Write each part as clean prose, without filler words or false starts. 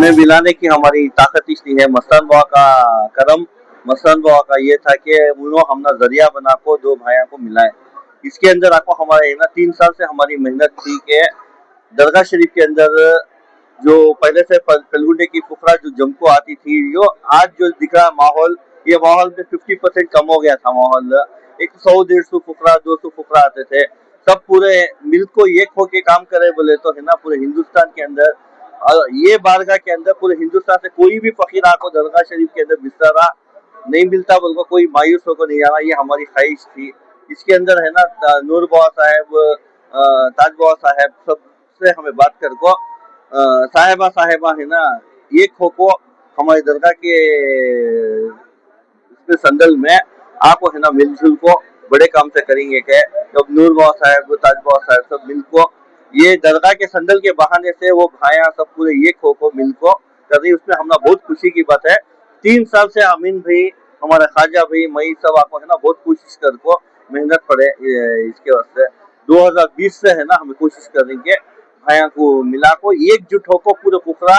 हमें मिलाने की हमारी ताकत इसलिए है। मस्तान बाबा का करम, मस्तान बाबा का ये था कि उन्होंने हमने जरिया बना को दो भाइयों को मिलाए। इसके अंदर आपको हमारे ना 3 साल से हमारी मेहनत थी कि दरगाह शरीफ के अंदर जो पहले से फलगुंडे की फुकरा जो जमको आती थी, जो आज जो दिख रहा माहौल, ये माहौल में 50% कम हो गया था माहौल। एक 100-150 फुकरा 200 फुकरा आते थे, सब पूरे मिल को एक होके काम करे बोले तो है ना पूरे हिंदुस्तान के अंदर, और ये बारगाह के अंदर पूरे हिंदुस्तान से कोई भी फकीर आपको दरगाह शरीफ के अंदर बिस्तरा नहीं मिलता बोल कोई मायूस होकर नहीं जाना, ये हमारी ख्वाहिश थी। इसके अंदर है ना नूर बाबा साहब, ताज बाबा साहब सबसे हमें बात कर को साहेबा है ना एक हो को हमारे दरगाह के इसमें संदल में आपको है ना मिलजुल को बड़े काम से करेंगे के जब नूर बाबा साहब ताज बाबा साहब सब मिल को ये दरगाह के संदल के बहाने से वो भाया सब पूरे एक को मिल को कर रही, उसमें हमारा बहुत खुशी की बात है। 3 साल से अमीन भाई, हमारा ख्वाजा भाई, मई सब आपको है ना बहुत कोशिश कर को मेहनत पड़े इसके वास्ते। 2020 से है ना हमें कोशिश करेंगे भाया को मिला को एकजुट होकर पूरे फुकरा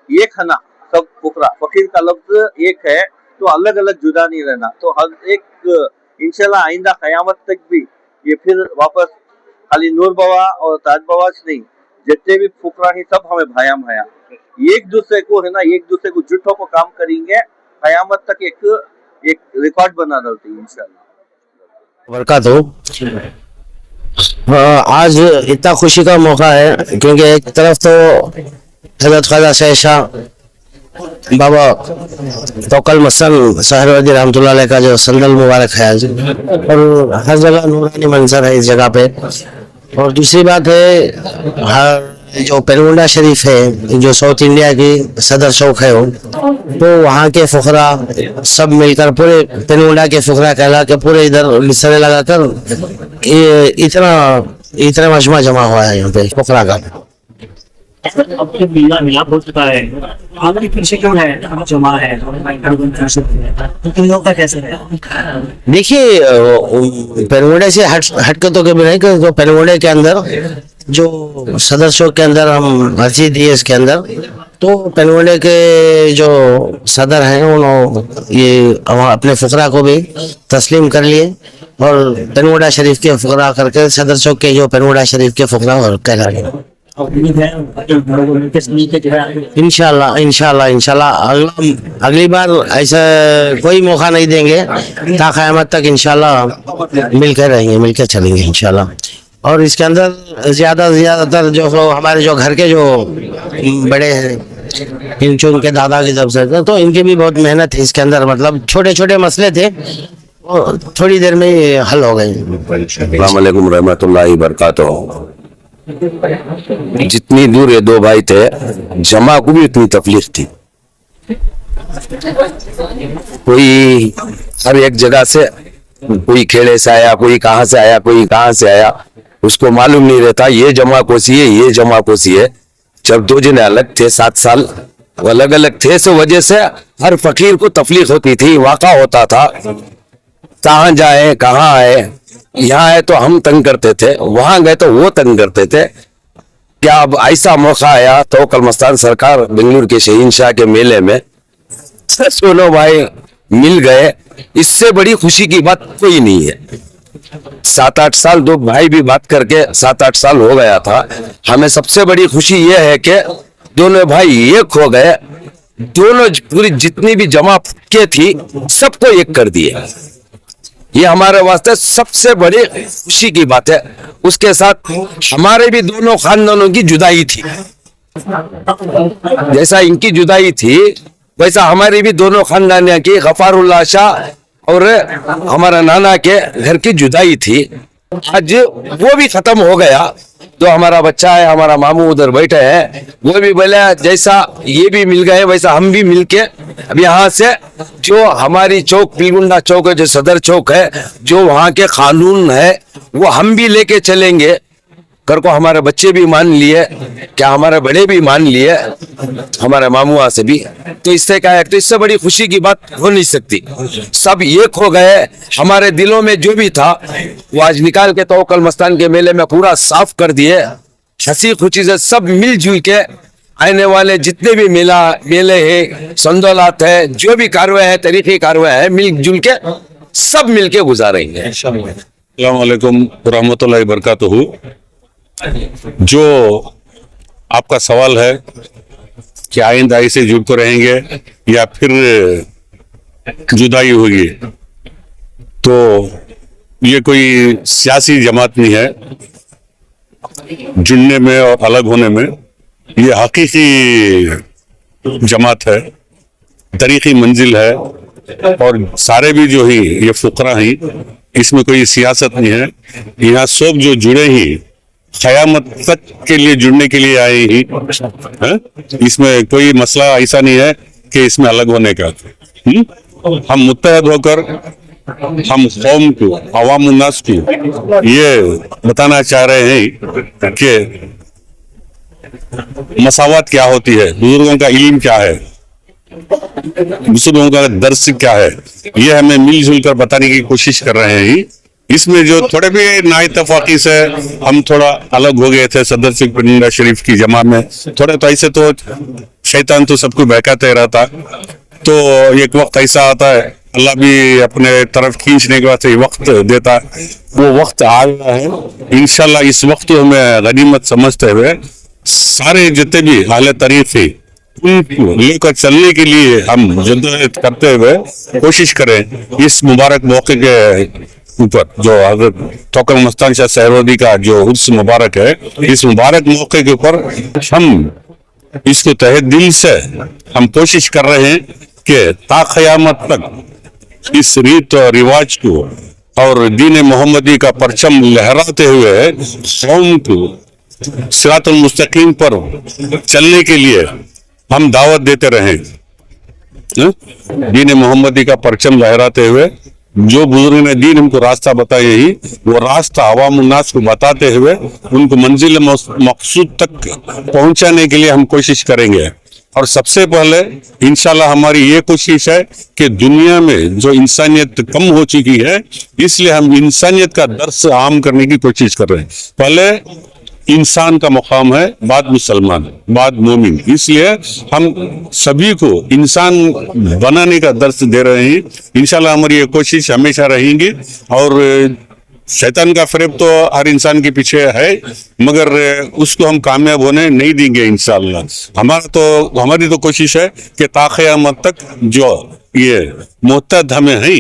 एक है ना, सब फुकरा फकीर का लफ्ज एक है तो अलग अलग जुदा नहीं रहना। तो हर एक इंशाल्लाह आइंदा कयामत तक भी ये फिर वापस खाली नूर बाबा और ताज बाबा नहीं, जितने भी फुकरा ही सब हमें भाया भाया एक दूसरे को है ना, एक दूसरे को जुटो को काम करेंगे कयामत तक। एक रिकॉर्ड बना डालते हैं इंशाल्लाह। बरकत हो। आज इतना खुशी का मौका है क्योंकि एक तरफ तो हजरत ख्वाजा शाह बाबा तोकल मसन सहरवर्दी रहमतुल्लाह अलैह का जो संदल मुबारक है आज, और हर जगह नूरानी मंजर है इस जगह पे। और दूसरी बात है हर जो पेरमुंडा शरीफ है जो साउथ इंडिया की सदर चौक है वो, तो वहाँ के फुकरा सब मिलकर पूरे पेरमुंडा के फुकरा कहला के पूरे इधर बिस्तरे लगाकर इतना मजमा जमा हुआ है यहाँ पे फुकरा का। अब तो मिलाप हो चुका है, आगे पीछे क्यों है जमा है तो तुम लोग का कैसे है? देखिए पेरमुंडे से हटकर तो कभी नहीं, तो पेरमुंडे के अंदर जो सदर चौक के अंदर हम मस्जिद है इसके अंदर, तो पेरमुंडे के जो सदर हैं उन्होंने ये अपने फुकरा को भी तस्लीम कर लिए और पेरमुंडा शरीफ के फुकरा करके सदर चौक के जो पेरमुंडा शरीफ के फुकरा और कहला गए। इंशाल्लाह इंशाल्लाह इंशाल्लाह अगली बार ऐसा कोई मौका नहीं देंगे, ता क़यामत तक इंशाल्लाह मिलकर रहेंगे, मिलकर चलेंगे इंशाल्लाह। और इसके अंदर ज्यादातर जो हमारे जो घर के जो बड़े हैं इनचुन के दादा की जब से, तो इनकी भी बहुत मेहनत है इसके अंदर, मतलब छोटे छोटे मसले थे और थोड़ी देर में हल हो गए। अस्सलाम वालेकुम रहमतुल्लाहि बरकातहू। जितनी दूर ये दो भाई थे, जमा को भी उतनी तकलीफ थी। कोई हर एक जगह से, कोई खेड़े से आया, कोई कहाँ से आया, कोई कहाँ से आया, उसको मालूम नहीं रहता ये जमा कोसी है, ये जमा कोसी है। जब दो जने अलग थे 7 साल अलग अलग थे, इस वजह से हर फकीर को तकलीफ होती थी, वाक़ा होता था कहाँ जाए कहाँ आए। यहाँ आए तो हम तंग करते थे, वहां गए तो वो तंग करते थे। क्या अब ऐसा मौका आया तो कल मस्तान सरकार बेंगलुरु के शहीनशाह के मेले में दोनों भाई मिल गए, इससे बड़ी खुशी की बात कोई नहीं है। 7-8 साल दो भाई भी बात करके 7-8 साल हो गया था। हमें सबसे बड़ी खुशी ये है कि दोनों भाई एक हो गए, दोनों पूरी जितनी भी जमा के थी सबको एक कर दिए। ये हमारे वास्ते सबसे बड़ी खुशी की बात है। उसके साथ हमारे भी दोनों खानदानों की जुदाई थी, जैसा इनकी जुदाई थी वैसा हमारी भी दोनों खानदानियों की, गफारुल्लाह शाह और हमारा नाना के घर की जुदाई थी। आज वो भी खत्म हो गया। तो हमारा बच्चा है, हमारा मामू उधर बैठे हैं, वो भी बोले जैसा ये भी मिल गए वैसा हम भी मिलके अब यहाँ से जो हमारी चौक पिलगुंडा चौक है, जो सदर चौक है, जो वहाँ के कानून है वो हम भी लेके चलेंगे। कर को हमारे बच्चे भी मान लिए, क्या हमारे बड़े भी मान लिए, हमारे मामुआ से भी। तो इससे क्या है, तो इससे बड़ी खुशी की बात हो नहीं सकती। सब एक हो गए, हमारे दिलों में जो भी था वो आज निकाल के तवक्कल मस्तान के मेले में पूरा साफ कर दिए। हंसी खुशी से सब मिलजुल के आने वाले जितने भी मेले हैं, संदौलात है, जो भी कारवां है, तरीके कारवां है, मिलजुल के सब मिलके गुजारेंगे। अस्सलाम वालेकुम रहमतुल्लाहि बरकातहू। जो आपका सवाल है कि आइंदा ऐसे जुड़ते रहेंगे या फिर जुदाई होगी, तो ये कोई सियासी जमात नहीं है। जुड़ने में और अलग होने में ये हकीकी जमात है, तरीकी मंजिल है। और सारे भी जो ही ये फुकरा हैं, इसमें कोई सियासत नहीं है। यहाँ सब जो जुड़े ही क़यामत तक के लिए जुड़ने के लिए आए ही हैं? इसमें कोई मसला ऐसा नहीं है कि इसमें अलग होने का। हम मुत्तहद होकर हम कौम को, अवाम उन्नास को ये बताना चाह रहे हैं कि मसावत क्या होती है, बुजुर्गों का इल्म क्या है, बुजुर्गों का दर्स क्या है, ये हमें मिलजुल कर बताने की कोशिश कर रहे हैं। इसमें जो थोड़े भी नाइतफाकी से हम थोड़ा अलग हो गए थे सदर सिंह पिंडा शरीफ की जमा में, थोड़े तो ऐसे तो शैतान तो सबको बहकाते रहता, तो एक वक्त ऐसा आता है अल्लाह भी अपने तरफ खींचने के बाद से वक्त देता, वो वक्त आ गया है। इंशाल्लाह इस वक्त को हमें गनीमत समझते हुए सारे जितने भी आले तरीके उनको लेकर चलने के लिए हम जद्दोजहद करते हुए कोशिश करें। इस मुबारक मौके के ऊपर जो हज़रत तवक्कुल मस्तान शाह सहरवर्दी का जो उर्स मुबारक है, इस मुबारक मौके के ऊपर हम इसको तहे दिल से हम कोशिश कर रहे हैं कि ता क़यामत तक इस रीत और रिवाज को और दीन मोहम्मदी का परचम लहराते हुए कौम को सिरातुल मुस्तकीम पर चलने के लिए हम दावत देते रहें। दीन मोहम्मदी का परचम लहराते हुए जो बुजुर्ग ने दीन हमको रास्ता बताया ही, वो रास्ता अवाम उन्नास को बताते हुए उनको मंजिल मकसूद तक पहुंचाने के लिए हम कोशिश करेंगे। और सबसे पहले इंशाल्लाह हमारी ये कोशिश है कि दुनिया में जो इंसानियत कम हो चुकी है, इसलिए हम इंसानियत का दर्स आम करने की कोशिश कर रहे हैं। पहले इंसान का मुकाम है, बाद मुसलमान, बाद मोमिन, इसलिए हम सभी को इंसान बनाने का दर्स दे रहे हैं। इंशाल्लाह हमारी ये कोशिश हमेशा रहेगी। और शैतान का फरेब तो हर इंसान के पीछे है, मगर उसको हम कामयाब होने नहीं देंगे इंशाल्लाह। हमारी तो कोशिश है कि ता क़यामत तक जो ये मुत्तहद हमें है,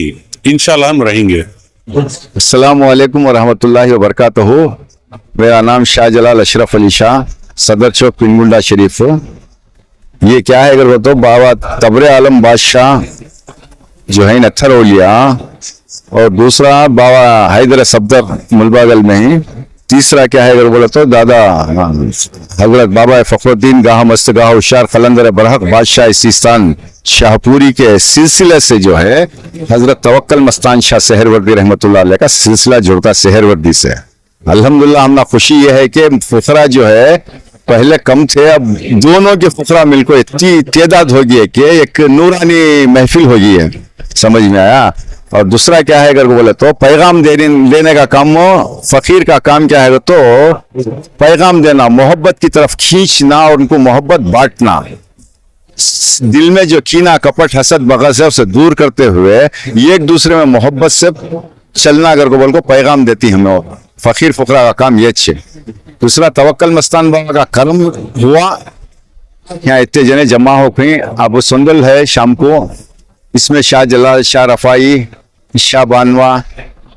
इंशाल्लाह हम रहेंगे। अस्सलामु अलैकुम व रहमतुल्लाहि व बरकातहू। मेरा नाम शाहजलाल अशरफ अली शाह, सदर चौक पिंगुंडा शरीफ। ये क्या है अगर वो तो बाबा तबरे आलम बादशाह जो है नत्थर ओलिया, और दूसरा बाबा हैदर सफदर मुलबागल में ही, तीसरा क्या है अगर बोले तो दादा हजरत बाबा फखरुद्दीन गाह मस्त गाह हुशार कलंदर बरहक बादशाह सिस्तान शाहपुरी के सिलसिले से जो है हजरत तवक्कुल मस्तान शाह सहरवर्दी रहमतुल्लाह अलैह का सिलसिला जुड़ता सहरवर्दी से। अल्हम्दुलिल्लाह हमना खुशी यह है कि फुकरा जो है पहले कम थे, अब दोनों के फुकरा मिलकर इतनी तादाद हो गई है कि एक नूरानी महफिल हो गई है, समझ में आया। और दूसरा क्या है अगर बोले तो पैगाम देने का काम हो, फकीर का काम क्या है तो पैगाम देना, मोहब्बत की तरफ खींचना और उनको मोहब्बत बांटना, दिल में जो कीना कपट हसद बगस है उसे दूर करते हुए एक दूसरे में मोहब्बत से चलना अगर को बोल को पैगाम देती हमें फकीर फुकरा का काम ये छे। दूसरा तवक्कुल मस्तान बाबा का कर्म हुआ, यहाँ इतने जने जमा हो गए। अब सुंदल है शाम को, इसमें शाह जलाल, शाह रफाई, शाह बानवा,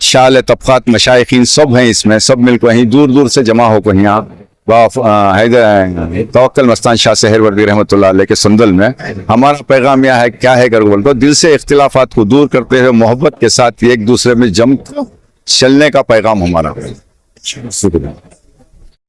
शाह तबकात मशाइखीन सब हैं इसमें, सब मिलकर वहीं दूर दूर से जमा होकर यहाँ हैदर तवक्कुल मस्तान शाह सहरवर्दी रहमतुल्लाह अलैह के सुंदल में। हमारा पैगाम यह है क्या है कर बोल तो दिल से इख्तिलाफात को दूर करते हुए मोहब्बत के साथ एक दूसरे में जम चलने का पैगाम हमारा। शुक्रिया।